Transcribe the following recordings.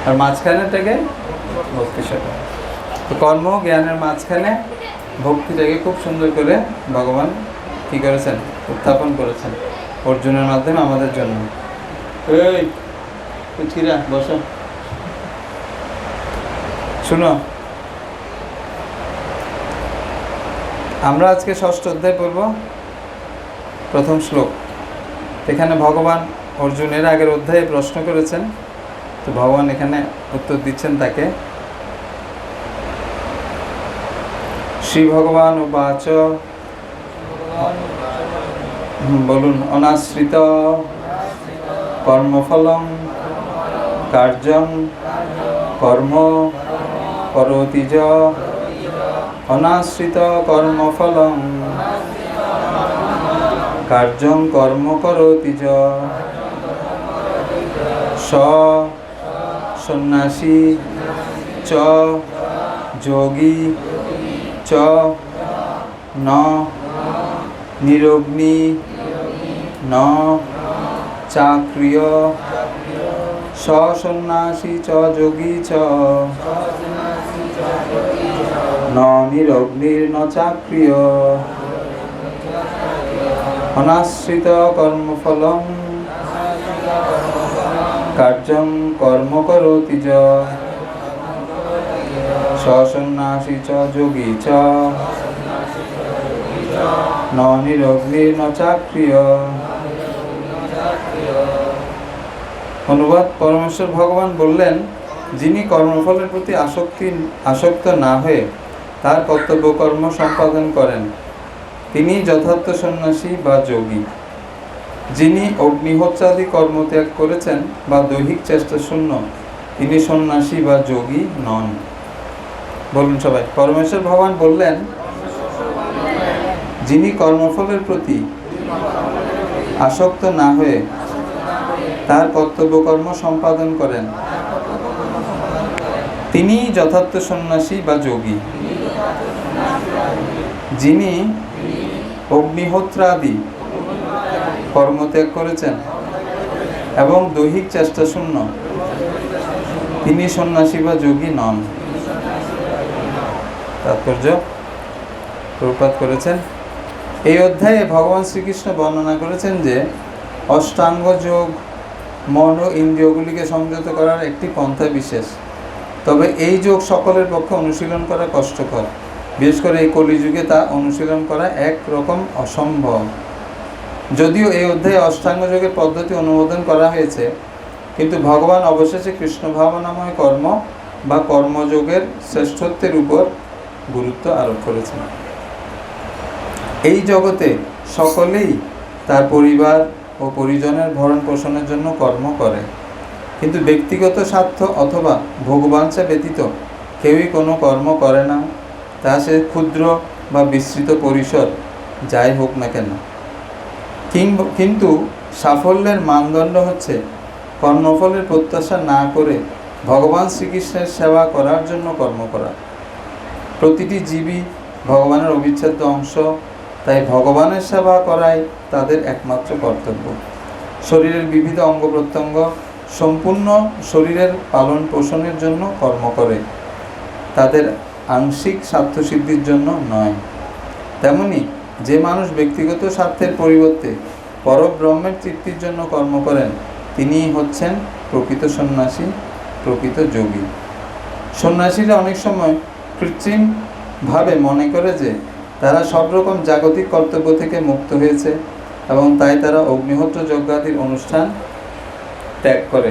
আর মাঝখানেটাকে ভক্তি সেবা। তো কর্ম জ্ঞানের মাঝখানে ভক্তিটাকে খুব সুন্দর করে ভগবান কী করেছেন, উত্থাপন করেছেন অর্জুনের মাধ্যমে আমাদের জন্য। এই কুচিরা বসো, শুনো। আমরা আজকে ষষ্ঠ অধ্যায় পড়ব, প্রথম শ্লোক। এখানে ভগবান অর্জুনের আগের অধ্যায়ে প্রশ্ন করেছেন, তো ভগবান এখানে উত্তর দিচ্ছেন তাকে। শ্রী ভগবান উবাচ, বলুন, অনাশ্রিত কর্মফলং কার্যং কর্ম করোতি য, অনাশ্রিত কর্মফলং কার্যং কর্ম করোতি য, স সন্ন্যাসী চ যোগী চ ন নিরগ্নি ন চাক্রিয়, স সন্ন্যাসী চ যোগী চ ন নিরগ্নির ন চাক্রিয়, অনাশ্রিত কর্মফলং কার্যং কর্ম করোতি য, স সন্ন্যাসী চ যোগী চ ন নিরগ্নির ন চাক্রিয়। অনুবাদ, পরমেশ্বর ভগবান বললেন, যিনি কর্মফলের প্রতি আসক্ত না হয়ে তার কর্তব্য কর্ম সম্পাদন করেন তিনি যথার্থ সন্ন্যাসী বা যোগী। যিনি অগ্নিহোত্রাদি কর্মত্যাগ করেছেন বা দৈহিক চেষ্টা শূন্য তিনি সন্ন্যাসী বা যোগী নন। বলুন সবাই, পরমেশ্বর ভগবান বললেন, যিনি কর্মফলের প্রতি আসক্ত না হয়ে তার কর্তব্য কর্ম সম্পাদন করেন তিনি যথার্থ সন্ন্যাসী বা যোগী। যিনি অগ্নিহোত্রাদি কর্মত্যাগ করেছেন এবং দৈহিক চেষ্টা শূন্য তিনি সন্ন্যাসী বা যোগী নন। তাৎপর্য প্রভুপাদ করেছেন। এই অধ্যায়ে ভগবান শ্রীকৃষ্ণ বর্ণনা করেছেন যে অষ্টাঙ্গ যোগ মন ও ইন্দ্রিয়গুলিকে সংযত করার একটি পন্থা বিশেষ, তবে এই যোগ সকলের পক্ষে অনুশীলন করা কষ্টকর। বিশেষ করে এই কলিযুগে তা অনুশীলন করা একরকম অসম্ভব। যদিও এই অধ্যায়ে অষ্টাঙ্গ যোগের পদ্ধতি অনুমোদন করা হয়েছে, কিন্তু ভগবান অবশেষে কৃষ্ণ ভাবনাময় কর্ম বা কর্মযোগের শ্রেষ্ঠত্বের উপর গুরুত্ব আরোপ করেছেন। এই জগতে সকলেই তার পরিবার ও পরিজনের ভরণ পোষণের জন্য কর্ম করে, কিন্তু ব্যক্তিগত স্বার্থ অথবা ভোগবাঞ্ছা ব্যতীত কেউই কোনো কর্ম করে না, তা সে ক্ষুদ্র বা বিস্তৃত পরিসর যাই হোক না কেন। কিন্তু সাফল্যের মানদণ্ড হচ্ছে কর্মফলের প্রত্যাশা না করে ভগবান শ্রীকৃষ্ণের সেবা করার জন্য কর্ম করা। প্রতিটি জীবই ভগবানের অবিচ্ছেদ্য অংশ, তাই ভগবানের সেবা করাই তাদের একমাত্র কর্তব্য। শরীরের বিবিধ অঙ্গ প্রত্যঙ্গ সম্পূর্ণ শরীরের পালন পোষণের জন্য কর্ম করে, তাদের আংশিক স্বার্থসিদ্ধির জন্য নয়। তেমনি যে মানুষ ব্যক্তিগত স্বার্থের পরিবর্তে পরব্রহ্মের তৃপ্তির জন্য কর্ম করেন তিনিই হচ্ছেন প্রকৃত সন্ন্যাসী, প্রকৃত যোগী। সন্ন্যাসীরা অনেক সময় কৃত্রিমভাবে মনে করে যে তারা সব রকম জাগতিক কর্তব্য থেকে মুক্ত হয়েছে এবং তাই তারা অগ্নিহোত্র যজ্ঞাদির অনুষ্ঠান ত্যাগ করে,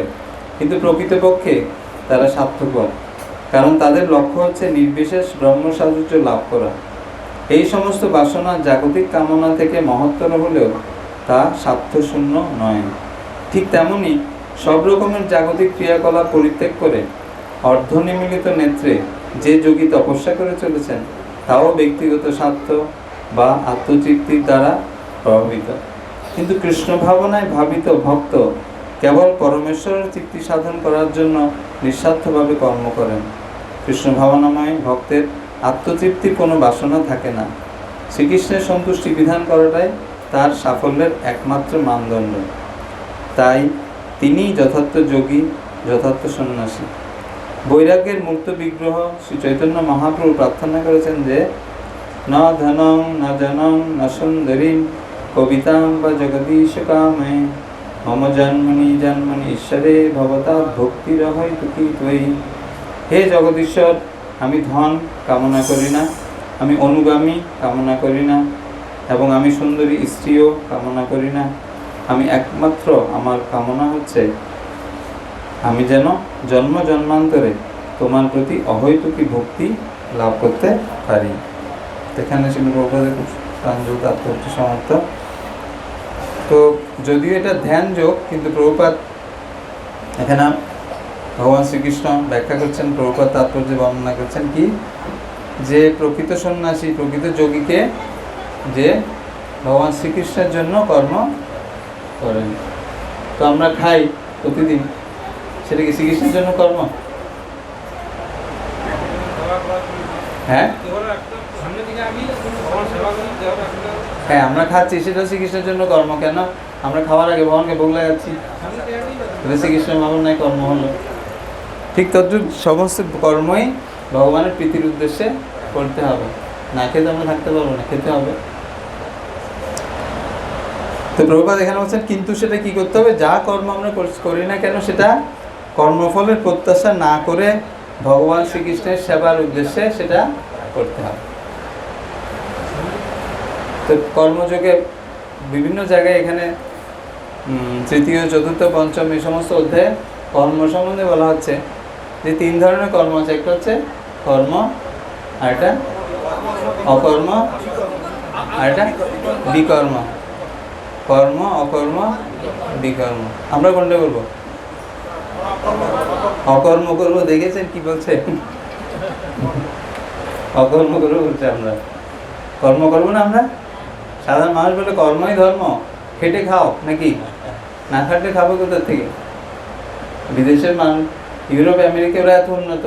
কিন্তু প্রকৃতপক্ষে তারা স্বার্থপর, কারণ তাদের লক্ষ্য হচ্ছে নির্বিশেষ ব্রহ্মসাযুজ্য লাভ করা। এই সমস্ত বাসনা জাগতিক কামনা থেকে মহত্তর হলেও তা স্বার্থশূন্য নয়। ঠিক তেমনি সব রকমের জাগতিক ক্রিয়াকলাপ পরিত্যাগ করে অর্ধনিমিলিত নেত্রে যে যোগী তপস্যা করে চলেছেন তাও ব্যক্তিগত স্বার্থ বা আত্মতৃপ্তির দ্বারা প্রভাবিত। কিন্তু কৃষ্ণ ভাবনায় ভাবিত ভক্ত কেবল পরমেশ্বরের তৃপ্তি সাধন করার জন্য নিঃস্বার্থভাবে কর্ম করেন। কৃষ্ণ ভাবনাময় ভক্তের আত্মতৃপ্তির কোনো বাসনা থাকে না। শ্রীকৃষ্ণের সন্তুষ্টি বিধান করাটাই তার সাফল্যের একমাত্র মানদণ্ড। তাই তিনিই যথার্থ যোগী যথার্থ সন্ন্যাসী। বৈরাগ্যের মূর্ত বিগ্রহ শ্রী চৈতন্য মহাপ্রভু প্রার্থনা করেছেন যে ন ধনং ন জনং ন সুন্দরীম কবিতাং বা জগদীশ কামে মম জন্মনি জন্মনি ঈশ্বরে ভবতা ভক্তিরহৈ তুকি ত্বয়ি। হে জগদীশ্বর, আমি ধন কামনা করি না, আমি অনুগামী কামনা করি না, এবং আমি সুন্দরী স্ত্রীও কামনা করি না। আমি একমাত্র আমার কামনা হচ্ছে আমি যেন জন্ম জন্মান্তরে তোমার প্রতি অহৈতুকী ভক্তি লাভ করতে পারি। এখানে ছিল প্রভুপাদের খুব প্রাঞ্জল তাৎপর্য সমাপ্ত। তো যদিও এটা ধ্যান যোগ, কিন্তু প্রভুপাদ এখানে ভগবান শ্রীকৃষ্ণ ব্যাখ্যা করছেন, প্রভুপাদ তাৎপর্য বর্ণনা করছেন কি, যে প্রকৃত সন্ন্যাসী, প্রকৃত যোগীকে যে ভগবান শ্রীকৃষ্ণের জন্য কর্ম করেন। তো আমরা খাই প্রতিদিন, সেটা কি শ্রীকৃষ্ণের জন্য কর্ম? হ্যাঁ হ্যাঁ, আমরা খাচ্ছি, সেটা শ্রীকৃষ্ণের জন্য কর্ম। কেন? আমরা খাওয়ার আগে ভগবানকে ভোগ লাগাচ্ছি, শ্রীকৃষ্ণের ভাবনায় কর্ম হলো। ঠিক তদ্রুপ সমস্ত কর্মই ভগবানের প্রীতির উদ্দেশ্যে করতে হবে। না খেতে আমরা থাকতে পারবো না, খেতে হবে। তো প্রভুপাদ এখানে বলছেন কিন্তু সেটা কি করতে হবে, যা কর্ম আমরা করি না কেন সেটা কর্মফলের প্রত্যাশা না করে ভগবান শ্রীকৃষ্ণের সেবার উদ্দেশ্যে সেটা করতে হবে। তো কর্মযোগে বিভিন্ন জায়গায় এখানে তৃতীয়, চতুর্থ, পঞ্চম এই সমস্ত অধ্যায়ে কর্ম সম্বন্ধে বলা হচ্ছে যে 3 ধরনের কর্ম আছে। একটা হচ্ছে কর্ম, আর একটা অকর্ম, আর একটা বিকর্ম। কর্ম, অকর্ম, বিকর্ম। আমরা কোনটা করবো? অকর্ম করবো। দেখেছেন কি বলছে? অকর্ম করবো বলছে। আমরা কর্ম করবো না। আমরা সাধারণ মানুষ বলে কর্মই ধর্ম, খেটে খাও নাকি? না খাটলে খাবো কোথার থেকে? বিদেশের মানুষ, ইউরোপ, আমেরিকা, ওরা এত উন্নত,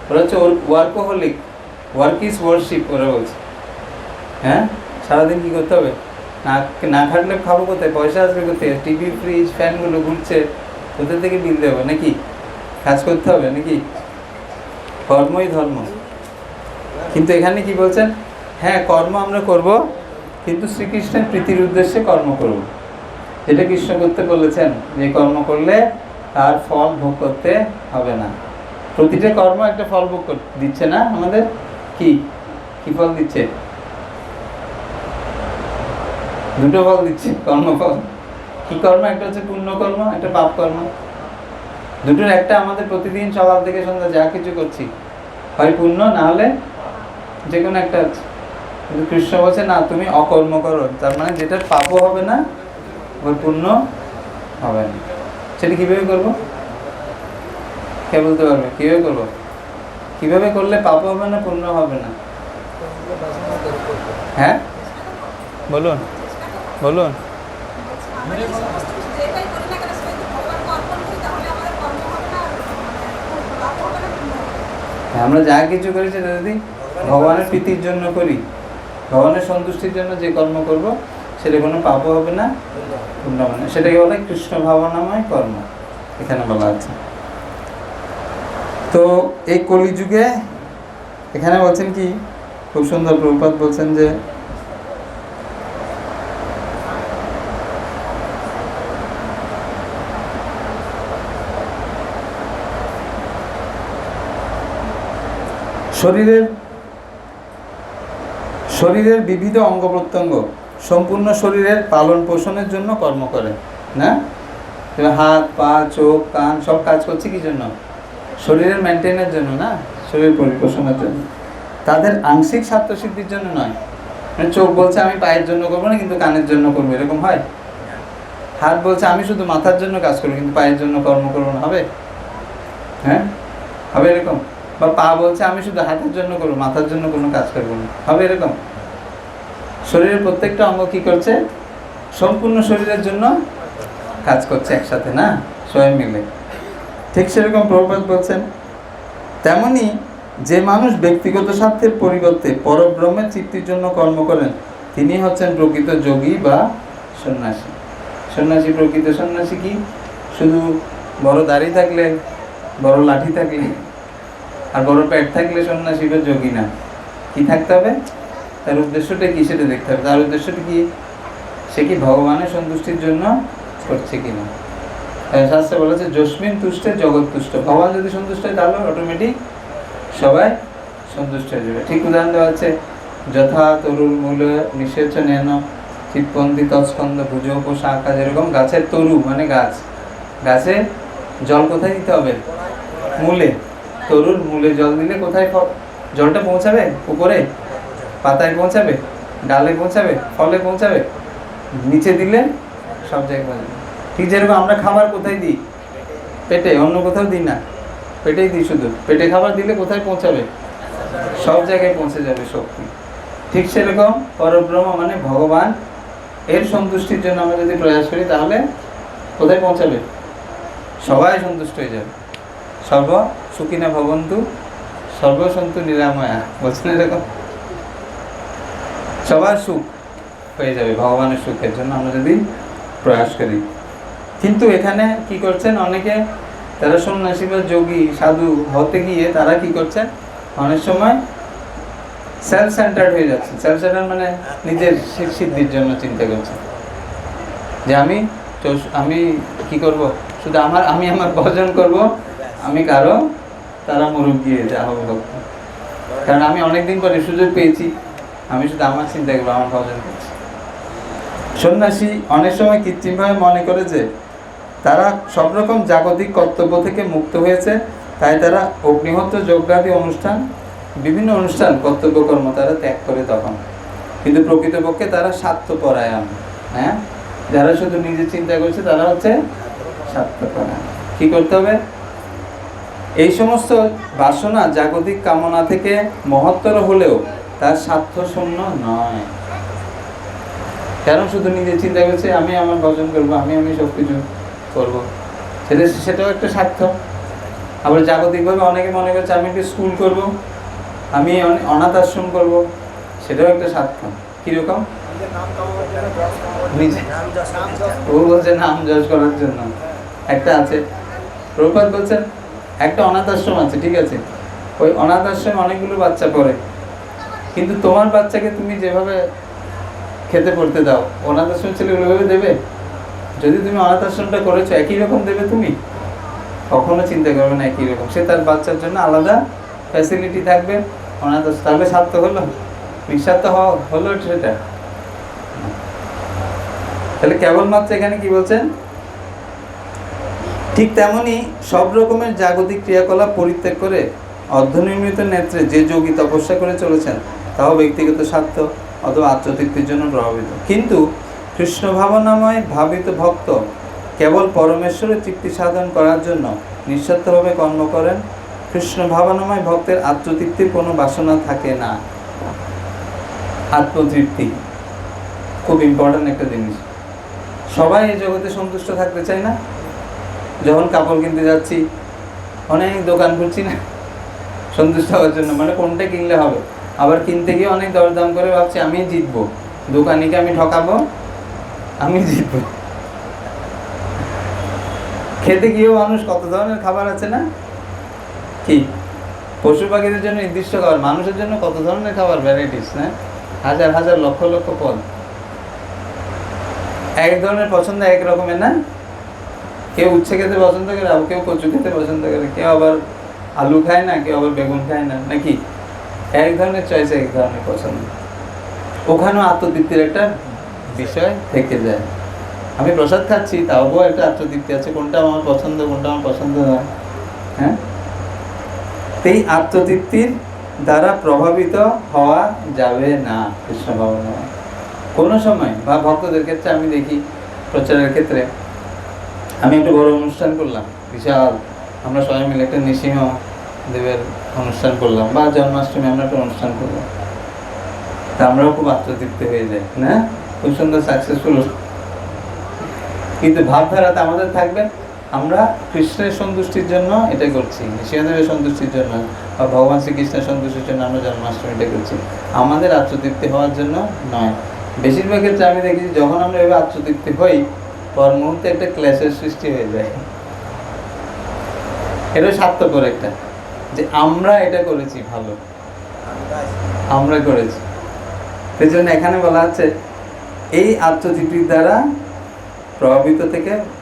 ওরা হচ্ছে ওয়ার্কোহলিক, ওয়ার্ক ইজ ওয়ার্শিপ ওরা বলছে। হ্যাঁ, সারাদিন কী করতে হবে? না খাটলে খাবো কোথায়? পয়সা আসবে কোথায়? টিভি, ফ্রিজ, ফ্যানগুলো ঘুরছে, কোথা থেকে বিল দেবো নাকি? কাজ করতে হবে নাকি? কর্মই ধর্ম। কিন্তু এখানে কি বলছেন? হ্যাঁ, কর্ম আমরা করব, কিন্তু শ্রীকৃষ্ণের প্রীতির উদ্দেশ্যে কর্ম করব। এটা কৃষ্ণ করতে বলেছেন, যে কর্ম করলে তার ফল ভোগ করতে হবে না। প্রতিটা কর্ম একটা ফল ভোগ দিচ্ছে না আমাদের? কি কি ফল দিচ্ছে? 2টো ফল দিচ্ছে, কর্মফল। কি কর্ম? একটা হচ্ছে পুণ্য কর্ম, একটা পাপ কর্ম। দুটোর একটা আমাদের প্রতিদিন সকাল থেকে সন্ধ্যা যা কিছু করছি, হয় পুণ্য, না হলে যে কোনো একটা আছে। কিন্তু কৃষ্ণ বলছে না, তুমি অকর্ম করো, তার মানে যেটার পাপও হবে না, ওর পুণ্য হবে না। সেটা কীভাবে করবো? কে বলতে পারবে কীভাবে করবো? কীভাবে করলে পাপও হবে না, পুণ্য হবে না? হ্যাঁ বলুন বলুন। আমরা যা কিছু করি সেটা যদি ভগবানের প্রীতির জন্য করি, ভগবানের সন্তুষ্টির জন্য যে কর্ম করব, সেটা কোনো পাপও হবে না, পুণ্য হবে না। সেটাকে বলে কৃষ্ণ ভাবনাময় কর্ম, এখানে বলা আছে। তো এই কলিযুগে এখানে বলছেন কি, খুব সুন্দর প্রভুপাদ বলছেন যে শরীরের বিবিধ অঙ্গ প্রত্যঙ্গ সম্পূর্ণ শরীরের পালন পোষণের জন্য কর্ম করে না? হাত, পা, চোখ, কান সব কাজ করছে কি জন্য? শরীরের মেনটেনের জন্য না, শরীর পরিপোষণের জন্য। তাদের আংশিক স্বার্থসিদ্ধির জন্য নয়। মানে চোখ বলছে আমি পায়ের জন্য করবো না, কিন্তু কানের জন্য করবো, এরকম হয়? হাত বলছে আমি শুধু মাথার জন্য কাজ করবো, কিন্তু পায়ের জন্য কর্ম করবো না, হবে? হ্যাঁ, হবে এরকম? বা পা বলছে আমি শুধু হাতের জন্য করবো, মাথার জন্য কোনো কাজ করবো না, হবে এরকম? শরীরের প্রত্যেকটা অঙ্গ কি করছে? সম্পূর্ণ শরীরের জন্য কাজ করছে একসাথে, না সবাই মিলে। ঠিক সেরকম প্রভুপাদ বলছেন, তেমনি যে মানুষ ব্যক্তিগত স্বার্থের পরিবর্তে পরব্রহ্মের তৃপ্তির জন্য কর্ম করেন, তিনি হচ্ছেন প্রকৃত যোগী বা সন্ন্যাসী। সন্ন্যাসী, প্রকৃত সন্ন্যাসী কি? শুধু বড় দাড়ি থাকলে, বড় লাঠি থাকলে আর বড় পেট থাকলে সন্ন্যাসী বা যোগী না। কি থাকতে হবে? তার উদ্দেশ্যটা কি সেটা দেখতে হবে। তার উদ্দেশ্যটা কি? সে কি ভগবানের সন্তুষ্টির জন্য করছে কিনা। শাস্ত্রে বলেছে যস্মিন তুষ্টে জগৎ তুষ্ট। ভগবান যদি সন্তুষ্ট হয় তাহলে অটোমেটিক সবাই সন্তুষ্ট হয়ে যাবে। ঠিক উদাহরণ দেওয়া হচ্ছে যথা তরুর মূল নিষেচনেন চিৎপন্থী তৎস্কন্দ ভুজোপ শাখা। যেরকম গাছের তরু মানে গাছ, গাছে জল কোথায় দিতে হবে? মূলে। তরুর মূলে জল দিলে কোথায় জলটা পৌঁছাবে? উপরে পাতায় পৌঁছাবে, ডালে পৌঁছাবে, ফলে পৌঁছাবে। নিচে দিলে সব জায়গায় পৌঁছাবে। ঠিক যেরকম আমরা খাবার কোথায় দিই? পেটে, অন্য কোথাও দিই না, পেটেই দিই শুধু। পেটে খাবার দিলে কোথায় পৌঁছাবে? সব জায়গায় পৌঁছে যাবে শক্তি। ঠিক সেরকম পরব্রহ্ম মানে ভগবান, এর সন্তুষ্টির জন্য আমরা যদি প্রয়াস করি তাহলে কোথায় পৌঁছাবে? সবাই সন্তুষ্ট হয়ে যাবে। সর্ব সুখিনা ভবন্তু সর্বসন্তু নিরাময়া, বলছেন এরকম। সবার সুখ হয়ে যাবে ভগবানের সুখের জন্য আমরা যদি প্রয়াস করি। কিন্তু এখানে কি করছেন অনেকে, তারা সন্ন্যাসী বা যোগী সাধু হতে গিয়ে তারা কি করছেন, অনেক সময় সেলফ সেন্টার্ড হয়ে যাচ্ছে। সেলফ সেন্টার্ড মানে নিজের সিদ্ধির জন্য চিন্তা করছে যে আমি কি করব, শুধু আমি আমার ভজন করব, আমি কারো তারা মুরব্বী যা হবে হোক, কারণ আমি অনেকদিন পরে সুযোগ পেয়েছি, আমি শুধু আমার চিন্তা করবো, আমার ভজন করছি। সন্ন্যাসী অনেক সময় কৃত্রিমভাবে মনে করে যে তারা সব রকম জাগতিক কর্তব্য থেকে মুক্ত হয়েছে, তাই তারা অগ্নিহোত্র যজ্ঞাদি অনুষ্ঠান, বিভিন্ন অনুষ্ঠান কর্তব্যকর্ম তারা ত্যাগ করে তখন। কিন্তু প্রকৃতপক্ষে তারা স্বার্থপরায়ণ। হ্যাঁ, যারা শুধু নিজে চিন্তা করছে তারা হচ্ছে স্বার্থপরায়ণ। কি করতে হবে? এই সমস্ত বাসনা জাগতিক কামনা থেকে মহত্তর হলেও তার স্বার্থ শূন্য নয়। কারণ শুধু নিজে চিন্তা করছে আমি আমার ভজন করবো, আমি সব কিছু করবো, সেটাও একটা স্বার্থ। আবার জাগতিকভাবে অনেকে মনে করছে আমি একটা স্কুল করবো, আমি অনাথ আশ্রম করবো, সেটাও একটা স্বার্থ। কিরকম? ও বলছে নাম যশ করার জন্য। একটা আছে, প্রভুপাদ বলছেন একটা অনাথ আশ্রম আছে, ঠিক আছে, ওই অনাথ আশ্রমে অনেকগুলো বাচ্চা পড়ে, কিন্তু তোমার বাচ্চাকে তুমি যেভাবে খেতে পড়তে দাও, অনাথ আশ্রম ছেলেগুলো ওইভাবে দেবে? যদি তুমি অনাথ আশ্রমটা করেছো একই রকম দেবে তুমি? কখনো চিন্তা করবে না একই রকম। সে তার বাচ্চার জন্য আলাদা ফ্যাসিলিটি থাকবে। অনাথ আশ্রম তাহলে স্বার্থ হলো, নিঃস্বার্থ হলো সেটা? তাহলে কেবলমাত্র এখানে কি বলছেন, ঠিক তেমনি সব রকমের জাগতিক ক্রিয়াকলাপ পরিত্যাগ করে অর্ধনির্মিত নেত্রে যে যোগী তপস্যা করে চলেছেন তাও ব্যক্তিগত স্বার্থ অথবা আত্মতৃপ্তির জন্য প্রভাবিত। কিন্তু কৃষ্ণ ভাবনাময় ভাবিত ভক্ত কেবল পরমেশ্বরের তৃপ্তি সাধন করার জন্য নিঃস্বার্থভাবে কর্ম করেন। কৃষ্ণ ভাবনাময় ভক্তের আত্মতৃপ্তির কোনো বাসনা থাকে না। আত্মতৃপ্তি খুব ইম্পর্ট্যান্ট একটা জিনিস। সবাই এই জগতে সন্তুষ্ট থাকতে চায় না? যখন কাপড় কিনতে যাচ্ছি অনেক দোকান ঘুরছি না সন্তুষ্ট হওয়ার জন্য, মানে কোনটা কিনলে হবে। আবার কিনতে গিয়ে অনেক দরদাম করে ভাবছি আমি জিতবো, দোকানিকে আমি ঠকাবো, আমি জিতবো। খেতে গিয়েও মানুষ কত ধরনের খাবার আছে না? কি পশু পাখিদের জন্য নির্দিষ্ট খাবার, মানুষের জন্য কত ধরনের খাবার, ভ্যারাইটিস না, হাজার হাজার লক্ষ লক্ষ পদ। এক ধরনের পছন্দ এক রকমের না? কেউ উচ্ছে খেতে পছন্দ করে, আবার কেউ কচু খেতে পছন্দ করে, কেউ আবার আলু খায় না, কেউ আবার বেগুন খায় না, নাকি? এক ধরনের চয়েস, এক ধরনের পছন্দ। ওখানেও আত্মতৃপ্তির একটা বিষয় থেকে যায়। আমি প্রসাদ খাচ্ছি, তাও একটা আত্মতৃপ্তি আছে, কোনটা আমার পছন্দ কোনটা আমার পছন্দ নয়। হ্যাঁ, এই আত্মতৃপ্তির দ্বারা প্রভাবিত হওয়া যাবে না কৃষ্ণ ভাবনা কোনো সময়। বা ভক্তদের ক্ষেত্রে আমি দেখি, প্রচারের ক্ষেত্রে আমি একটা বড় অনুষ্ঠান করলাম, বিশাল, আমরা সবাই মিলে একটা নৃসিংহ দেবের অনুষ্ঠান করলাম, বা জন্মাষ্টমী আমরা একটা অনুষ্ঠান করলাম, তা আমরাও খুব আত্মতৃপ্তি হয়ে যাই না, খুব সুন্দর সাকসেসফুল। কিন্তু ভাবধারাতে আমাদের থাকবে আমরা কৃষ্ণের সন্তুষ্টির জন্য এটা করছি, নৃসিংহদেবের সন্তুষ্টির জন্য বা ভগবান শ্রীকৃষ্ণের সন্তুষ্টির জন্য আমরা জন্মাষ্টমীটা করছি, আমাদের আত্মতৃপ্তি হওয়ার জন্য নয়। বেশিরভাগ ক্ষেত্রে আমি দেখেছি যখন আমরা এভাবে আত্মতৃপ্তি হই, পর মুহূর্তে একটা ক্লেশের সৃষ্টি হয়ে যায়। এটা স্বার্থপর একটা, যে আমরা এটা করেছি ভালো, আমরা করেছি। সেই জন্য এখানে বলা আছে এই আত্মতৃপ্তির দ্বারা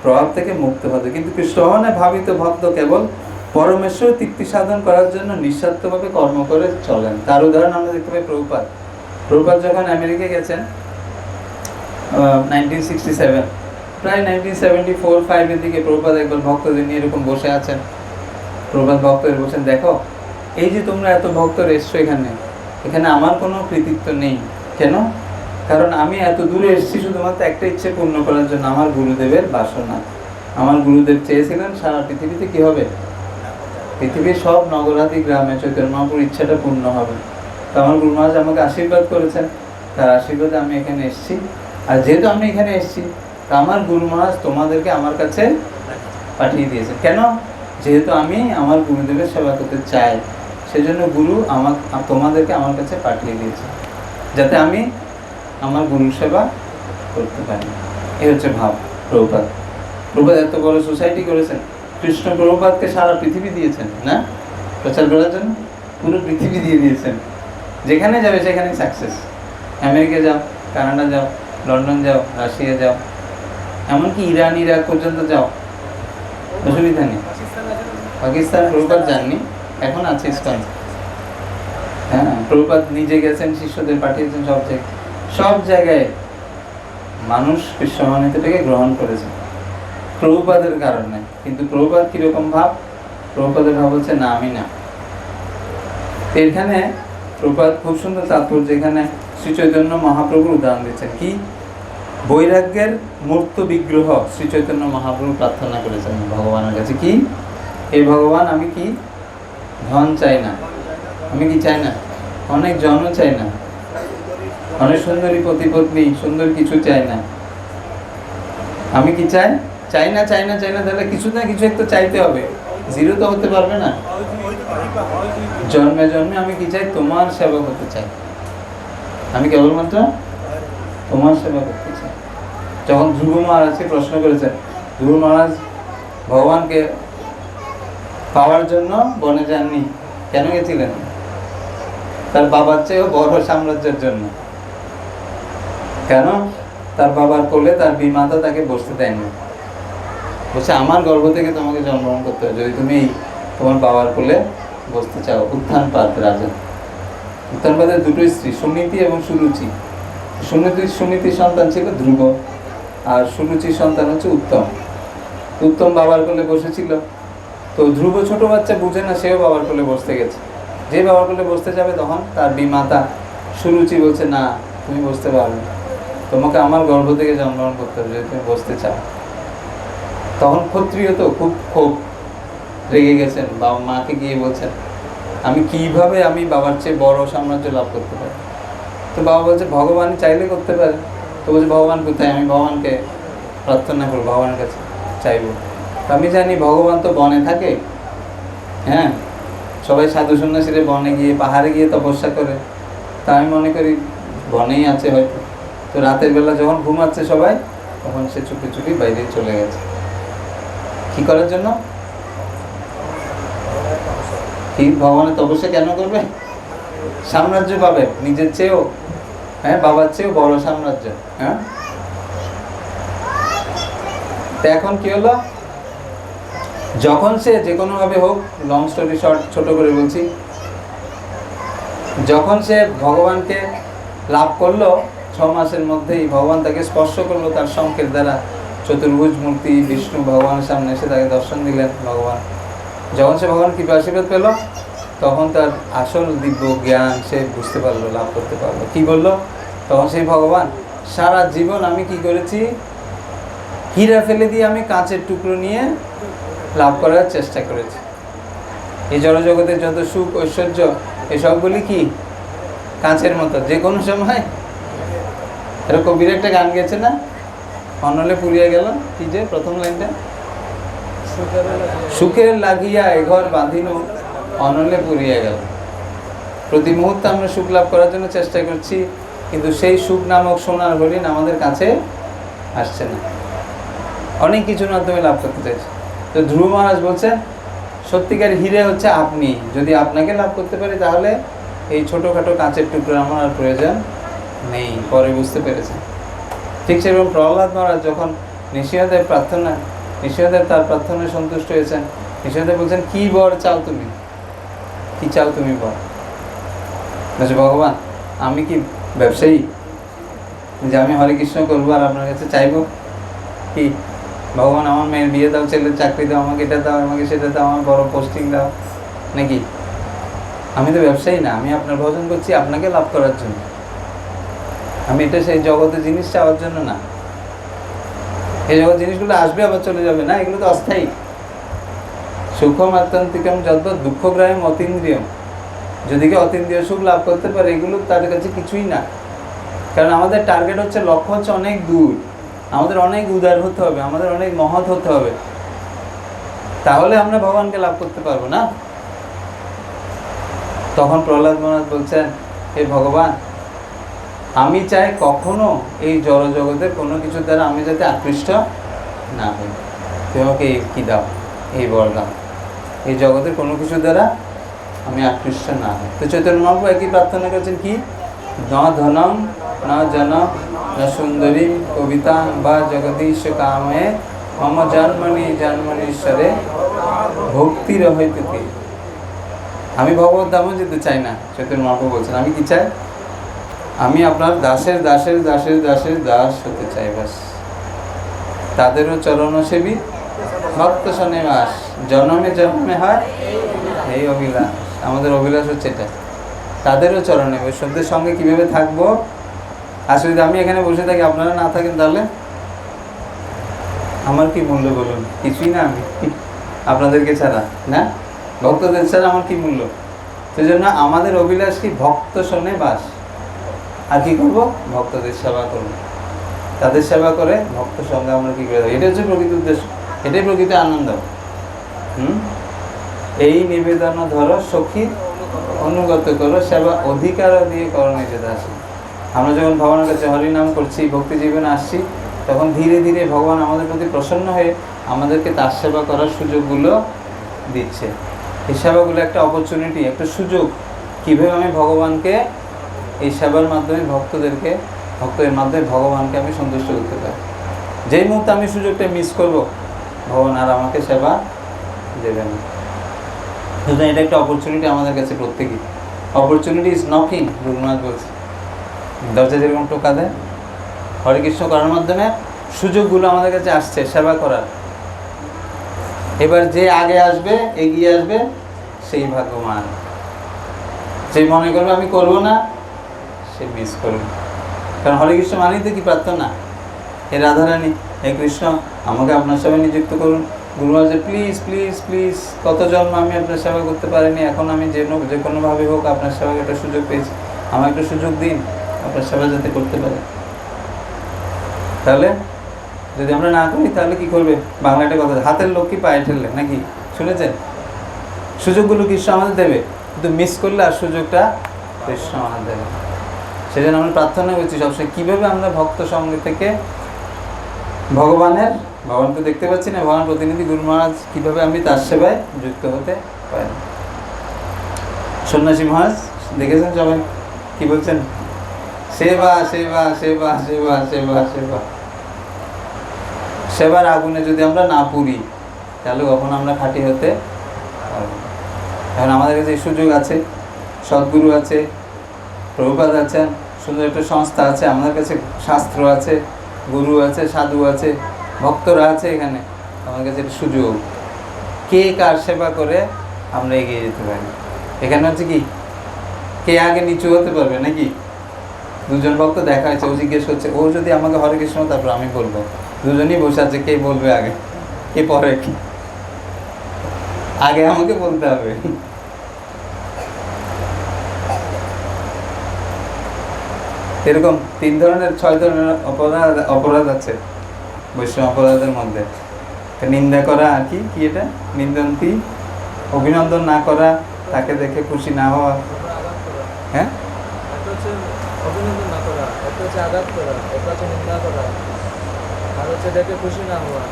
প্রভাব থেকে মুক্ত হতে। কিন্তু কৃষ্ণভবনে ভাবিত ভক্ত কেবল পরমেশ্বর তৃপ্তি সাধন করার জন্য নিঃস্বার্থভাবে কর্ম করে চলেন। তার উদাহরণ আমরা দেখতে পাই প্রভুপাদ যখন আমেরিকা গেছেন 1967, প্রায় 1974-5 দিকে প্রভুপাদ একবার ভক্তদের নিয়ে এরকম বসে আছেন। প্রভুপাদ ভক্তদের বলছেন, দেখো এই যে তোমরা এত ভক্ত এসছো এখানে আমার কোনো কৃতিত্ব নেই। কেন? কারণ আমি এত দূরে এসেছি শুধুমাত্র একটা ইচ্ছে পূর্ণ করার জন্য, আমার গুরুদেবের বাসনা। আমার গুরুদেব চেয়েছিলেন সারা পৃথিবীতে কি হবে, পৃথিবীর সব নগরাদি গ্রামে চৈতন্য মহাপ্রভুর ইচ্ছাটা পূর্ণ হবে। তো আমার গুরু মহারাজ আমাকে আশীর্বাদ করেছেন, তার আশীর্বাদে আমি এখানে এসেছি। আর যেহেতু আমি এখানে এসেছি, তা আমার গুরু মহারাজ তোমাদেরকে আমার কাছে পাঠিয়ে দিয়েছেন। কেন? যেহেতু আমি আমার গুরুদেবের সেবা করতে চাই, সেজন্য গুরু তোমাদেরকে আমার কাছে পাঠিয়ে দিয়েছে, যাতে আমি আমার গুরু সেবা করতে পারি। এই হচ্ছে ভাব। প্রভুপাদ এত বড় সোসাইটি করেছেন, কৃষ্ণ প্রভুপাদকে সারা পৃথিবী দিয়েছেন না প্রচার করার জন্য, পুরো পৃথিবী দিয়ে দিয়েছেন। যেখানে যাবে সেখানে সাকসেস। আমেরিকা যাও, কানাডা যাও, লন্ডন যাও, রাশিয়া যাও, এমনকি ইরান ইরাক পর্যন্ত যাও, অসুবিধা নেই। পাকিস্তান প্রভুপাদ যাননি, এখন আছে ইসকন। হ্যাঁ, প্রভুপাদ নিজে গেছেন, শিষ্যদের পাঠিয়েছেন সব জায়গায় মানুষ কৃষ্ণমানিতটাকে গ্রহণ করেছে প্রভুপাদের কারণে। কিন্তু প্রভুপাদ কিরকম ভাব? প্রভুপাদের ভাব হচ্ছে না, আমি না। এখানে প্রভুপাদ খুব সুন্দর তাৎপর্য, এখানে শ্রী চৈতন্য মহাপ্রভুর উদাহরণ দিচ্ছেন। কি? বৈরাগ্যের মূর্ত বিগ্রহ শ্রী চৈতন্য মহাপ্রভু প্রার্থনা করেছেন ভগবানের কাছে। কি? হে ভগবান, আমি কি ধন চাই না, আমি কি চাই না, অনেক জনও চাই না, অনেক সুন্দরী পতিপত্নী সুন্দর কিছু চাই না। আমি কি চাই? চাই না। তাহলে কিছু না কিছু একটা চাইতে হবে, জিরো তো হতে পারবে না। জন্মে জন্মে আমি কি চাই? তোমার সেবা করতে চাই। আমি কেবলমাত্র তোমার সেবা করতে চাই। যখন ধ্রুব মহারাজকে প্রশ্ন করেছেন, ধ্রুব মহারাজ ভগবানকে পাওয়ার জন্য বনে যাননি, কেন গেছিলেন? তার বাবার চেয়েও বড় সাম্রাজ্যের জন্য। কেন? তার বাবার কোলে তার বিমাতা তাকে বসতে দেয়নি। বলছে, আমার গর্ভ থেকে তোমাকে জন্মগ্রহণ করতে হবে যদি তুমি তোমার বাবার কোলে বসতে চাও। উত্থানপাদ রাজা, উত্থানপাদের দুটো স্ত্রী, সুনীতি এবং সুরুচি। সুনীতির সন্তান ছিল ধ্রুব, আর সুরুচির সন্তান হচ্ছে উত্তম। উত্তম বাবার কোলে বসেছিল। তো ধ্রুব ছোট বাচ্চা, বুঝে না, সেও বাবার কোলে বসতে গেছে। যে বাবার কোলে বসতে যাবে, তখন তার বিমাতা সুরুচি বলছে, না, তুমি বসতে পারবে, তোমাকে আমার গর্ভ থেকে জন্মগ্রহণ করতে হবে যদি তুমি বসতে চাও। তখন ক্ষত্রিয় তো খুব ক্ষোভ, রেগে গেছেন, বাবা মাকে গিয়ে বলছেন, আমি বাবার চেয়ে বড় সাম্রাজ্য লাভ করতে পারি। তো বাবা বলছে, ভগবান চাইলে করতে পারে। তো বলছে, ভগবান কোথায়? আমি ভগবানকে প্রার্থনা করবো, ভগবানের কাছে চাইবো। আমি জানি ভগবান তো বনে থাকে। হ্যাঁ, সবাই সাধু সন্ন্যাসীরা বনে গিয়ে, পাহাড়ে গিয়ে তপস্যা করে। তা আমি মনে করি বনেই আছে হয়তো। তো রাতের বেলা যখন ঘুমাচ্ছে সবাই, তখন সে চুপি চুপি বাইরে চলে গেছে। কি করার জন্য? কি ভগবানের তপস্যা কেন করবে? সাম্রাজ্য পাবে নিজের চেয়েও, হ্যাঁ, বাবার চেয়েও বড় সাম্রাজ্য। হ্যাঁ, তো এখন কি হলো? যখন সে যে কোনোভাবে হোক, লং স্টোরি শর্ট, ছোট করে বলছি, যখন সে ভগবানকে লাভ করলো, 6 মাসের মধ্যেই ভগবান তাকে স্পর্শ করলো তার শঙ্খের দ্বারা। চতুর্ভুজ মূর্তি বিষ্ণু ভগবানের সামনে এসে তাকে দর্শন দিলেন ভগবান। যখন সে ভগবান কৃপা আশীর্বাদ পেল, তখন তার আসল দিব্য জ্ঞান সে বুঝতে পারলো, লাভ করতে পারলো। কি বললো তখন সেই ভগবান? সারা জীবন আমি কি করেছি? হীরা ফেলে দিয়ে আমি কাঁচের টুকরো নিয়ে লাভ করার চেষ্টা করেছি। এই জড়জগতের যত সুখ ঐশ্বর্য, এসবগুলি কি কাঁচের মতো, যে কোনো সময়। এরা কবির একটা গান গেছে না, অনলে পুড়িয়ে গেল। কি যে প্রথম লাইনটা? সুখের লাগিয়া এঘর বাঁধিনু, অনলে পুড়িয়ে গেল। প্রতি মুহূর্তে আমরা সুখ লাভ করার জন্য চেষ্টা করছি, কিন্তু সেই সুখ নামক সোনার হরিণ আমাদের কাছে আসছে না। অনেক কিছুর মাধ্যমে লাভ করতে চাইছে। তো ধ্রুব মহারাজ বলছেন, সত্যিকার হিরে হচ্ছে আপনি। যদি আপনাকে লাভ করতে পারি তাহলে এই ছোটোখাটো কাঁচের টুকরো আমার আর প্রয়োজন নেই। পরে বুঝতে পেরেছেন। ঠিক সেরকম প্রহ্লাদ মহারাজ যখন নৃসিংহদেব তার প্রার্থনায় সন্তুষ্ট হয়েছেন, নৃসিংহদেব বলছেন কি বর চাও তুমি, কি চাও তুমি বর? বলছে ভগবান আমি কি ব্যবসায়ী যে আমি হরে কৃষ্ণ করবো আর আপনার কাছে চাইবো কি? ভগবান আমার মেয়ের বিয়ে দাও, ছেলের চাকরি দাও, আমাকে এটা দাও, আমাকে সেটা দাও, আমার বড় পোস্টিং দাও নাকি? আমি তো ব্যবসায়ী না, আমি আপনার ভজন করছি আপনাকে লাভ করার জন্য। আমি এটা সেই জগতের জিনিস চাওয়ার জন্য না। এই জগৎ জিনিসগুলো আসবে আবার চলে যাবে না, এগুলো তো অস্থায়ী। সুখম আত্যন্তিকম যদ্বৎ দুঃখগ্রাহ্যম অতীন্দ্রিয়ম। যদি কেউ অতীন্দ্রিয় সুখ লাভ করতে পারে এগুলো তার কাছে কিছুই না। কারণ আমাদের টার্গেট হচ্ছে, লক্ষ্য হচ্ছে অনেক দূর। আমাদের অনেক উদার হতে হবে, আমাদের অনেক মহৎ হতে হবে, তাহলে আমরা ভগবানকে লাভ করতে পারবো না। তখন প্রহ্লাদ মহারাজ বলছেন, হে ভগবান আমি চাই কখনো এই জড় জগতের কোনো কিছু দ্বারা আমি যাতে আকৃষ্ট না হই। তুমি আমাকে কি দাও, এই বর দাও, এই জগতের কোনো কিছু দ্বারা আমি আকৃষ্ট না হই। তো চৈতন্য মহাপ্রভু একই প্রার্থনা করেছেন কি, ন ধনম ন জনম ন সুন্দরী কবিতা বা জগদীশ কামে মম জন্মনীশ্বরে ভক্তি রহিতে। আমি ভগবত ধামও যেতে চাই না। চৈতন্য মহাপ্রভু বলছেন আমি কি চাই, আমি আপনার দাসের দাসের দাসের দাসের দাস হতে চাই বাস। তাদেরও চরণ সেবী ভক্ত শনে বাস, জন্মে জন্মে হয় এই অভিলাষ। আমাদের অভিলাষ হচ্ছে এটা, তাদেরও চরণে। বৈষ্ণবদের সঙ্গে কীভাবে থাকবো? আসলে যদি আমি এখানে বসে থাকি আপনারা না থাকেন তাহলে আমার কি মূল্য বলুন? কিছুই না আমি আপনাদেরকে ছাড়া, না ভক্তদের ছাড়া আমার কি মূল্য? সেই জন্য আমাদের অভিলাষ কি, ভক্ত শোনে বাস। আর কি করবো? ভক্তদের সেবা করবো। তাদের সেবা করে ভক্ত সঙ্গে আমরা কি করে দেবো, এটা হচ্ছে প্রকৃত উদ্দেশ্য, এটাই প্রকৃত আনন্দ। এই নিবেদন ধরো সখী অনুগত করো, সেবা অধিকার দিয়ে করো নিজে দাসী। আমরা যখন ভগবানের কাছে হরিনাম করছি, ভক্তি জীবনে আসছি, তখন ধীরে ধীরে ভগবান আমাদের প্রতি প্রসন্ন হয়ে আমাদেরকে তার সেবা করার সুযোগগুলো দিচ্ছে। এই সেবাগুলো একটা অপরচুনিটি, একটা সুযোগ, কীভাবে আমি ভগবানকে এই সেবার মাধ্যমে ভক্তদের মাধ্যমে ভগবানকে আমি সন্তুষ্ট করতে পারি। যেই মুহূর্তে আমি সুযোগটা মিস করব, ভগবান আর আমাকে সেবা দেবে না। সুতরাং এটা একটা অপরচুনিটি আমাদের কাছে প্রত্যেকই। অপরচুনিটি ইজ নকিং, রঘুনাথ বলছে। দরজা যেরকম টোকা দেয়, হরে কৃষ্ণ করার মাধ্যমে সুযোগগুলো আমাদের কাছে আসছে সেবা করার। এবার যে আগে আসবে, এগিয়ে আসবে, সেই ভাগ্যবান। যে মনে করবে আমি করব না, সে মিস করবে। কারণ হরে কৃষ্ণ মানেই তো কি প্রার্থনা, হে রাধারানী, হে কৃষ্ণ আমাকে আপনার সেবায় নিযুক্ত করুন। গুরু মহারাজ প্লিজ প্লিজ প্লিজ, কত জন্ম আমি আপনার সেবা করতে পারিনি, এখন আমি যে কোনোভাবে হোক আপনার সেবায় একটা সুযোগ পেয়েছি, আমার একটা সুযোগ দিন আপনার সেবা যাতে করতে পারে। তাহলে যদি আমরা না করি তাহলে কি করবে? বাংলাটা কথা, হাতের লোক কি পায়ে ঠেললে নাকি, শুনেছেন? সুযোগগুলো কৃষ্ণ আমাদের দেবে, কিন্তু মিস করলে আর সুযোগটা কৃষ্ণ আমাদের দেবে। সেজন্য আমরা প্রার্থনা করছি সবসময় কীভাবে আমরা ভক্ত সঙ্গে থেকে ভগবানকে দেখতে পাচ্ছি না, ভগবান প্রতিনিধি গুরু মহারাজ, কীভাবে আমি তার সেবায় যুক্ত হতে পারি। সন্ন্যাসী মহারাজ দেখেছেন সবাই কি বলছেন, সেবা সেবা সেবা সেবা সেবা সেবা। সেবার আগুনে যদি আমরা না পুরি তাহলে কখন আমরা খাঁটি হতে পারব। এখন আমাদের কাছে এই সুযোগ আছে, সদ্গুরু আছে, প্রভুপাদ আছেন, সুন্দর একটা সংস্থা আছে, আমাদের কাছে শাস্ত্র আছে, গুরু আছে, সাধু আছে, ভক্তরা আছে। এখানে আমার কাছে একটা সুযোগ, কে কার সেবা করে আমরা এগিয়ে যেতে পারি। এখানে হচ্ছে কি, কে আগে নিচু হতে পারবে নাকি? দুজন ভক্ত দেখা হয়েছে, ও জিজ্ঞেস করছে, ও যদি আমাকে হরে কৃষ্ণ তারপর আমি বলবো। দুজনই বসে আছে, কে বলবে আগে, কে পরে? কি আগে আমাকে বলতে হবে। এরকম 6 ধরনের অপরাধ আছে বৈষ্ণব অপরাধের মধ্যে। নিন্দা করা, আর কি কি এটা, নিন্দন্তি, অভিনন্দন না করা, তাকে দেখে খুশি না হওয়া। হ্যাঁ, অভিনন্দন না করা, একটা হচ্ছে আঘাত করা, একটা হচ্ছে নিন্দা করা, আর হচ্ছে দেখে খুশি না হওয়া,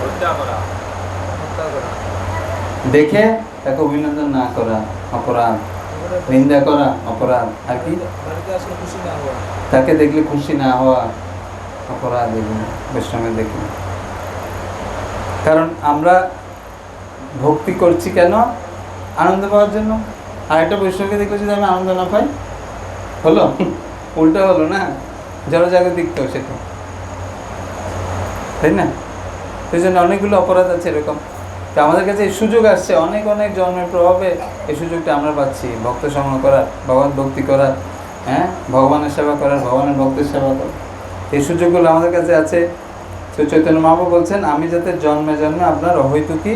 হত্যা করা। দেখে তাকে অভিনন্দন না করা অপরাধ, নিন্দা করা অপরাধ, আর কি বাড়িতে আসলে খুশি না হওয়া, তাকে দেখলে খুশি না হওয়া অপরাধ, এগুলো বৈষ্ণবের দেখলে। কারণ আমরা ভক্তি করছি কেন? আনন্দ পাওয়ার জন্য। আর একটা বৈষ্ণবকে দেখলে যদি আমি আনন্দ না পাই, হলো উল্টো হলো না, জড়জাগতিক তো সেটা, তাই না? সেই জন্য অনেকগুলো অপরাধ আছে এরকম। তো আমাদের কাছে এই সুযোগ আসছে, অনেক অনেক জন্মের প্রভাবে এই সুযোগটা আমরা পাচ্ছি, ভক্ত সংগ্রহ করার, ভগবান ভক্তি করার, হ্যাঁ, ভগবানের সেবা করার, ভগবানের ভক্তের সেবা করার, এই সুযোগগুলো আমাদের কাছে আছে। তো চৈতন্য মহাপ্রভু বলছেন, আমি যাতে জন্মে জন্মে আপনার অহৈতুকী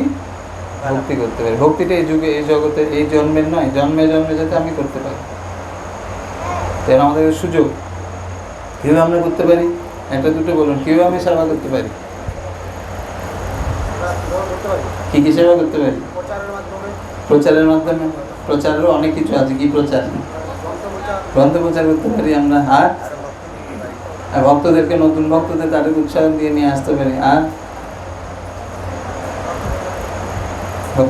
ভক্তি করতে পারি। ভক্তিটা এই যুগে, এই জগতে, এই জন্মের নয়, জন্মে জন্মে যাতে আমি করতে পারি। তাই আমাদের সুযোগ। কীভাবে আমরা করতে পারি? একটা দুটো বলুন, কীভাবে আমি সেবা করতে পারি? কী কী সেবা করতে পারি? প্রচারের মাধ্যমে। প্রচারেরও অনেক কিছু আছে। কি প্রচার? গ্রন্থ প্রচার করতে পারি আমরা। আর ভক্তদেরকে, নতুন ভক্তদের তাদের উৎসাহ দিয়ে নিয়ে আসতে পারি। আর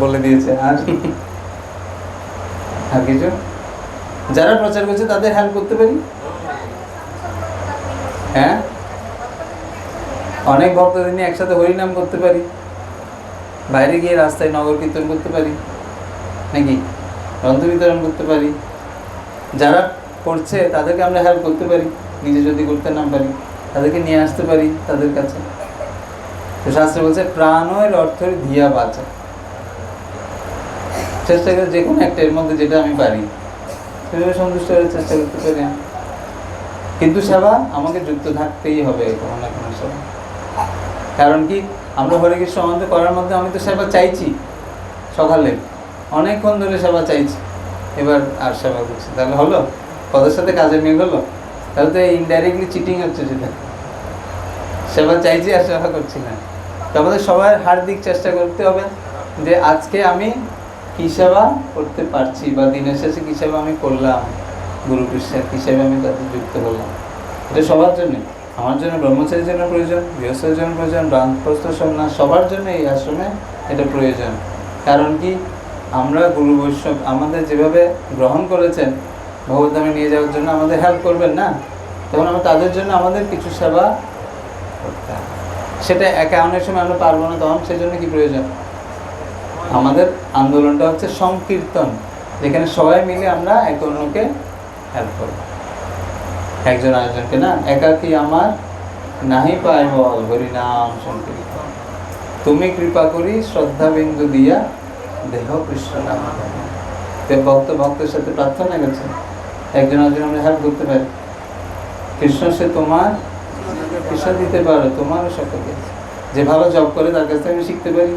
বলে দিয়েছে। আর আর কিছু? যারা প্রচার করছে তাদের হেল্প করতে পারি। হ্যাঁ, অনেক ভক্তদের নিয়ে একসাথে হরিনাম করতে পারি, বাইরে গিয়ে রাস্তায় নগর কীর্তন করতে পারি, নাকি গ্রন্থ বিতরণ করতে পারি। যারা করছে তাদেরকে আমরা হেল্প করতে পারি, নিজে যদি করতে না পারি তাদেরকে নিয়ে আসতে পারি তাদের কাছে। তো শাস্ত্রে বলছে প্রাণের অর্থের ধিয়া বাঁচা। চেষ্টা করে যে কোনো একটা এর মধ্যে যেটা আমি পারি সেভাবে সন্তুষ্ট হওয়ার চেষ্টা করতে পারি। কিন্তু সেবা আমাকে যুক্ত থাকতেই হবে কোনো না কোনো সেবা। কারণ কি, আমরা হরে কৃষ্ণ মন্ত্র করার মধ্যে আমি তো সেবা চাইছি, সকালে অনেকক্ষণ ধরে সেবা চাইছি, এবার আর সেবা করছি, তাহলে হলো? পদের সাথে কাজের মিল হলো? তাহলে তো ইনডাইরেক্টলি চিটিং হচ্ছে, সেটা সেবা চাইছি আর সেবা করছি না। তো আমাদের সবার হার্দিক চেষ্টা করতে হবে যে আজকে আমি কী সেবা করতে পারছি, বা দিনের শেষে কী সেবা আমি করলাম, গুরু কৃষ্ণের কী সেবা আমি তাদের যুক্ত করলাম। এটা সবার জন্যে, আমার জন্য, ব্রহ্মচারীর জন্য প্রয়োজন, গৃহস্থের জন্য প্রয়োজন, বানপ্রস্থ সন্ন্যাস, সবার জন্য এই আশ্রমে এটা প্রয়োজন। কারণ কি, আমরা গুরু বৈষ্ণব আমাদের যেভাবে গ্রহণ করেছেন ভগবদ্ধামে নিয়ে যাওয়ার জন্য, আমাদের হেল্প করবেন না, তখন আমরা তাদের জন্য আমাদের কিছু সেবা করতে হবে। সেটা একা অনেক সময় আমরা পারবো না, তখন সেই জন্য কি প্রয়োজন? আমাদের আন্দোলনটা হচ্ছে সংকীর্তন, যেখানে সবাই মিলে আমরা একে অন্যকে হেল্প করব, একজন আরেকজনকে। না, একাকী আমার নাহি পায় বল, হরিনাম সংকীর্তন, তুমি কৃপা করি শ্রদ্ধা বিন্দু দিয়া দেহ কৃষ্ণ নাম। ভক্ত ভক্তের সাথে প্রার্থনা করছে, একজন আরেকজন আমরা হেল্প করতে পারি। কৃষ্ণ সে তোমার, কৃষ্ণ দিতে পারো তোমারও সকলকে। যে ভালো জব করে তার কাছ থেকে আমি শিখতে পারি,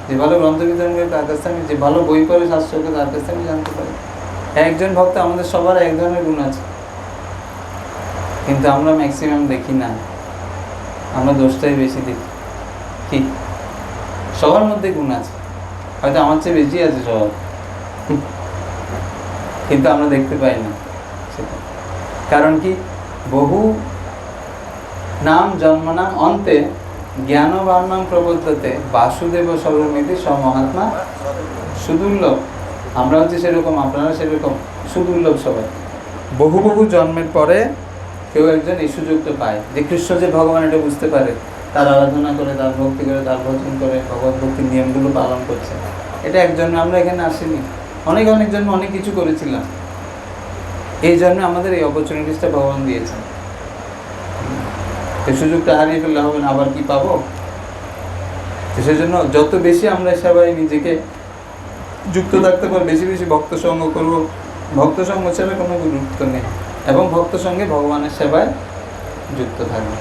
যে ভালো গ্রন্থ বিতরণ করে তার কাছ থেকে আমি, যে ভালো বই পড়ে শাস্ত্রকে তার কাছ থেকে আমি জানতে পারি। একজন ভক্ত, আমাদের সবার এক ধরনের গুণ আছে, কিন্তু আমরা ম্যাক্সিমাম দেখি না, আমরা দোষটাই বেশি দেখি। কি, সবার মধ্যে গুণ আছে, হয়তো আমার চেয়ে বেশি আছে সবার, কিন্তু আমরা দেখতে পাই না সেটা। কারণ কি, বহু নাম জন্মনাম অন্তে জ্ঞানবান্নাম প্রবর্ততে বাসুদেব সর্বমিতি সমহাত্মা সুদুর্লভ। আমরা হচ্ছে সেরকম, আপনারা সেরকম, সুদুর্লভ সবাই। বহু বহু জন্মের পরে কেউ একজন এই সুযোগটা পায় যে কৃষ্ণ যে ভগবান এটা বুঝতে পারে, তার আরাধনা করে, তার ভক্তি করে, তার ভজন করে, ভগবত ভক্তির নিয়মগুলো পালন করছে। এটা এক জন্মে আমরা এখানে আসিনি, অনেক অনেক জন্মে অনেক কিছু করেছিলাম, এই জন্য আমাদের এই অপরচুনিটিসটা ভগবান দিয়েছেন। এই সুযোগটা হারিয়ে ফেললে হবে না, আবার কি পাবো? তো সেই জন্য যত বেশি আমরা সবাই নিজেকে যুক্ত থাকতে পারবো, বেশি বেশি ভক্ত সঙ্গ করবো। ভক্ত সঙ্গ ছাড়া কোনো গুরুত্ব নেই, এবং ভক্ত সঙ্গে ভগবানের সেবায় যুক্ত থাকবে।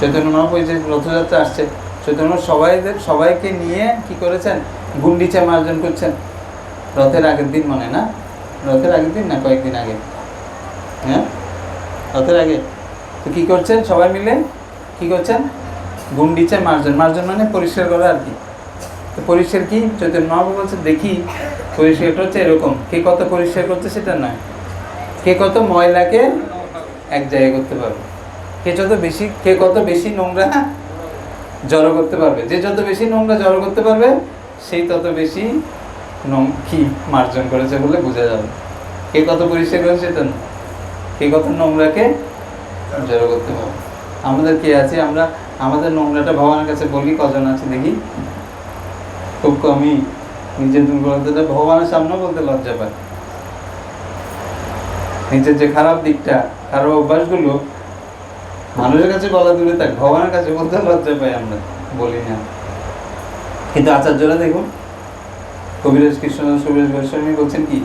চৈতন্য মহাপ্রভু যে রথযাত্রা আসছে, চৈতন্য সবাইকে নিয়ে কি করেছেন, গুন্ডিচা মার্জন করছেন রথের আগের দিন, মনে না? রথের আগের দিন না কয়েকদিন আগে, হ্যাঁ রথের আগে। তো কী করছেন সবাই মিলে, কি করছেন? গুন্ডিচা মার্জন। মার্জন মানে পরিষ্কার করা আর কি। তো পরিষ্কার কি, চৈতন্য মহাপ্রভু বলছে দেখি পরিষ্কারটা হচ্ছে এরকম, কে কত পরিষ্কার করছে সেটা নয়, কে কত ময়লাকে এক জায়গায় করতে পারবে, কে কত বেশি নোংরা জড়ো করতে পারবে। যে যত বেশি নোংরা জড়ো করতে পারবে সেই তত বেশি কি মার্জন করেছে বলে বোঝা যাবে। কে কত পরিষ্কার করেছে সেটা না, কে কত নোংরাকে জড়ো করতে পারবে। আমাদের কে আছে, আমরা আমাদের নোংরাটা ভগবানের কাছে বলি কজন আছে দেখি? খুব কমই। নিজের দুর্বলতাটা ভগবানের সামনেও বলতে লজ্জা পায়। নিজের যে খারাপ দিকটা, খারাপ অভ্যাসগুলো মানুষের কাছে বলা দূরে থাক, ভগবানের কাছে বলতে লজ্জা পাই, আমরা বলি না। কিন্তু আচার্যরা দেখুন, কবিরাজ কৃষ্ণদাস কবিরাজ গোস্বামী বলছেন কি,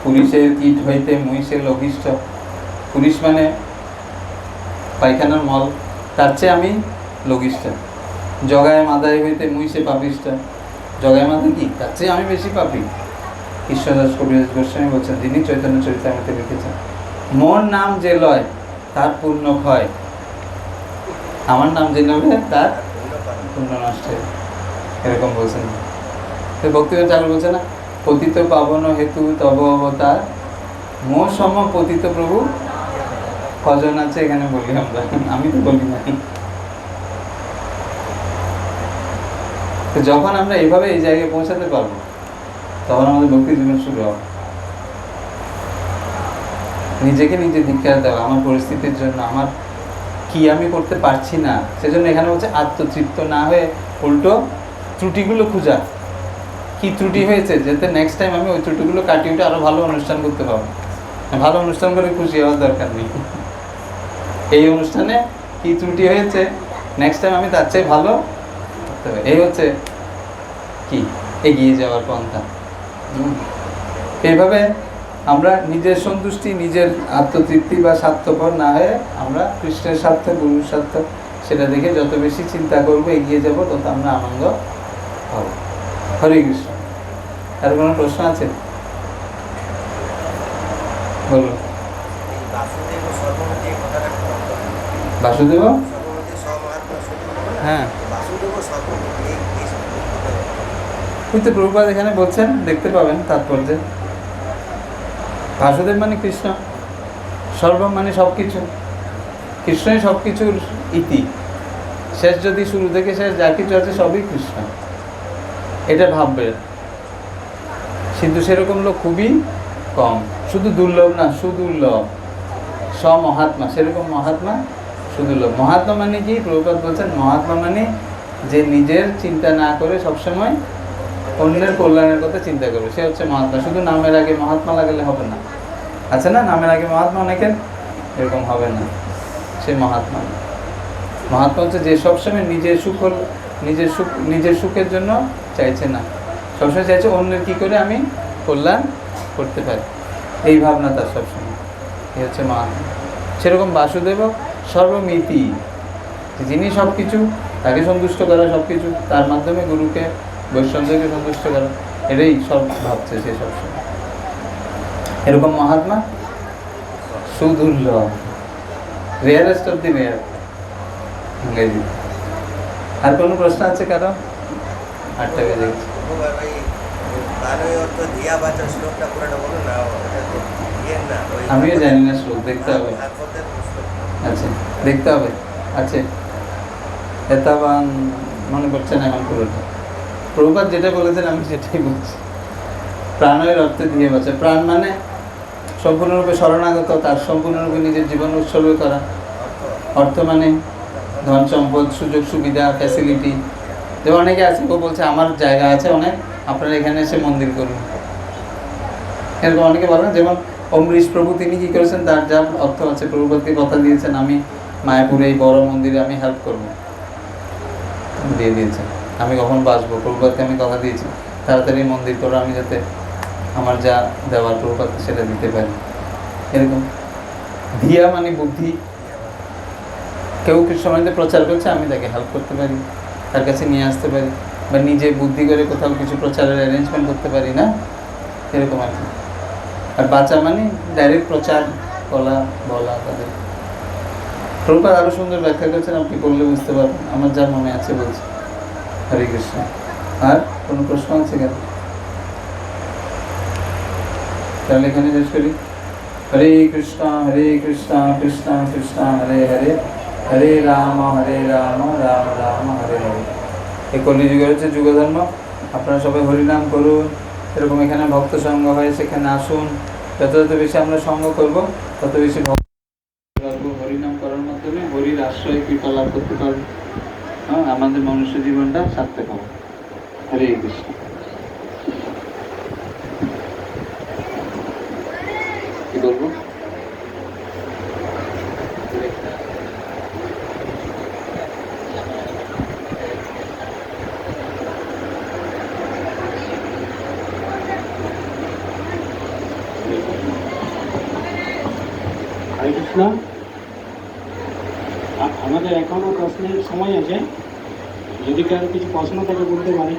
পুলিশের কীট হইতে মহিষের লঘিষ্ঠ। পুলিশ মানে পায়খানার মল, তার চেয়ে আমি লঘিষ্ঠা। জগায় মাদায় হইতে মহিষে পাপিষ্ঠা। জগায় মাদায় কি, তার চেয়ে আমি বেশি পাপি। কৃষ্ণদাস কবিরাজ গোস্বামী বলছেন, যিনি চৈতন্য চরিতামৃতে লিখেছেন, মোর নাম যে লয় তার পুণ্য ক্ষয়, আমার নাম যে নেবে তার পুণ্য নষ্ট হয়, এরকম বলছেন। ভক্তিবিনোদ ঠাকুর বলছে না, পতিত পাবন হেতু তব অবতার, মোর সম পতিত প্রভু কজন আছে এখানে বলি আমরা, আমি তো বলি না। তো যখন আমরা এইভাবে এই জায়গায় পৌঁছাতে পারবো, তখন আমাদের ভক্তি জীবন শুরু হবে। নিজেকে নিজে দীক্ষা দেওয়া, আমার পরিস্থিতির জন্য, আমার কি আমি করতে পারছি না, সেজন্য এখানে বলছে আত্মতৃপ্ত না হয়ে উল্টো ত্রুটিগুলো খোঁজা। কি ত্রুটি হয়েছে, যাতে নেক্সট টাইম আমি ওই ত্রুটিগুলো কাটিয়ে উঠে আরও ভালো অনুষ্ঠান করতে পারবো। ভালো অনুষ্ঠান করে খুশি হওয়ার দরকার নেই, এই অনুষ্ঠানে কি ত্রুটি হয়েছে নেক্সট টাইম আমি তার চেয়ে ভালো করতে হবে। এই হচ্ছে কি এগিয়ে যাওয়ার পন্থা। এইভাবে আমরা নিজের সন্তুষ্টি, নিজের আত্মতৃপ্তি বা স্বার্থপর না হয়ে আমরা কৃষ্ণের স্বার্থ, গুরুর স্বার্থ, সেটা দেখে যত বেশি চিন্তা করবো, এগিয়ে যাব, তত আমরা আনন্দ হব। হরে কৃষ্ণ। আর কোনো প্রশ্ন আছে? বলুন। বাসুদেব, হ্যাঁ, কিন্তু প্রভুপাদ এখানে বলছেন, দেখতে পাবেন তাৎপর্যে। বাসুদেব মানে কৃষ্ণ, সর্বম মানে সব কিছু, কৃষ্ণই সব কিছুর ইতি, শেষ যদি শুরু থেকে শেষ যা কিছু আছে সবই কৃষ্ণ, এটা ভাববে। কিন্তু সেরকম লোক খুবই কম, শুধু দুর্লভ না, সুদুর্লভ। মহাত্মা, সেরকম মহাত্মা সুদুর্লভ। মহাত্মা মানে কি? প্রভুপাদ বলছেন, মহাত্মা মানে যে নিজের চিন্তা না করে সবসময় অন্যের কল্যাণের কথা চিন্তা করবে, সে হচ্ছে মহাত্মা। শুধু নামের আগে মহাত্মা লাগালে হবে না, আছে না নামের আগে মহাত্মা অনেকের, এরকম হবে না, সে মহাত্মা না। মহাত্মা হচ্ছে যে সবসময় নিজের সুখের জন্য চাইছে না, সবসময় চাইছে অন্যের কী করে আমি কল্যাণ করতে পারি, এই ভাবনা তার সবসময়, এই হচ্ছে মহাত্মা। সেরকম বাসুদেব সর্বমিতি, যিনি সব কিছু, তাকে সন্তুষ্ট করা, সব কিছু তার মাধ্যমে গুরুকে, বৈষ্ণবদেরকে সন্তুষ্ট করা, এটাই সব ভাবছে সে সবসময়। এরকম মহাত্মা সুদুর্লভ, রেয়ারেস্ট অফ দি রেয়ার। ইংরেজি। আর কোনো প্রশ্ন আছে কারো? 8টা বেজে গেছে। আমিও জানি না শ্লোক, দেখতে হবে। আচ্ছা, দেখতে হবে। আচ্ছা, এতাবান মনে করছে না এখন পুরোটা। প্রভুপাদ যেটা বলেছেন আমি সেটাই বলছি। প্রাণের অর্থে দিয়ে বাঁচা, প্রাণ মানে সম্পূর্ণরূপে শরণাগত, তার সম্পূর্ণরূপে নিজের জীবন উৎসর্গ করা। অর্থ মানে ধন সম্পদ, সুযোগ সুবিধা, ফ্যাসিলিটি। যেমন অনেকে আছে, কেউ বলছে আমার জায়গা আছে অনেক, আপনারা এখানে এসে মন্দির করুন, এরকম অনেকে বলেন। যেমন অমৃশ প্রভু, তিনি কী করেছেন, তার যা অর্থ আছে, প্রভুপাদকে কথা দিয়েছেন, আমি মায়াপুরে এই বড় মন্দিরে আমি হেল্প করবো, দিয়ে দিয়েছেন। আমি কখন বাঁচবো, প্রভুপাদকে আমি কথা দিয়েছি, তাড়াতাড়ি মন্দির করো, আমি যাতে আমার যা দেওয়ার প্রভুপাদকে সেটা দিতে পারি। এরকম ধিয়া মানে বুদ্ধি, কেউ কিছু সময়তে প্রচার করছে, আমি তাকে হেল্প করতে পারি, তার কাছে নিয়ে আসতে পারি, বা নিজে বুদ্ধি করে কোথাও কিছু প্রচারের অ্যারেঞ্জমেন্ট করতে পারি না, এরকম আর কি। আর বাঁচা মানে ডাইরেক্ট প্রচার বলা তাদের। প্রভুপাদ আরও সুন্দর ব্যাখ্যা করেছেন, আপনি করলে বুঝতে পারবেন, আমার যা মনে আছে বলছি। হরে কৃষ্ণ। আর কোনো প্রশ্ন আছে কেন? তাহলে এখানে শেষ করি। হরে কৃষ্ণ কৃষ্ণ কৃষ্ণ হরে হরে, হরে রাম রাম রাম হরে হরে। এই কলিযুগের হচ্ছে যুগধর্ম। আপনারা সবাই হরিনাম করুন, এরকম এখানে ভক্ত সঙ্গ হয়, সেখানে আসুন। যত যত বেশি আমরা সঙ্গ করব তত বেশি ভক্ত পারবো, হরিনাম করার মাধ্যমে হরির আশ্রয় কৃপা লাভ করতে পারবো। হ্যাঁ, আমাদের মনুষ্য জীবনটা সার্থক হবে। হরে কৃষ্ণ। কি বলবো? হরে কৃষ্ণ। আমাদের এখনো প্রশ্নের সময় আছে, যদি কারো কিছু প্রশ্ন থাকে বলতে পারে।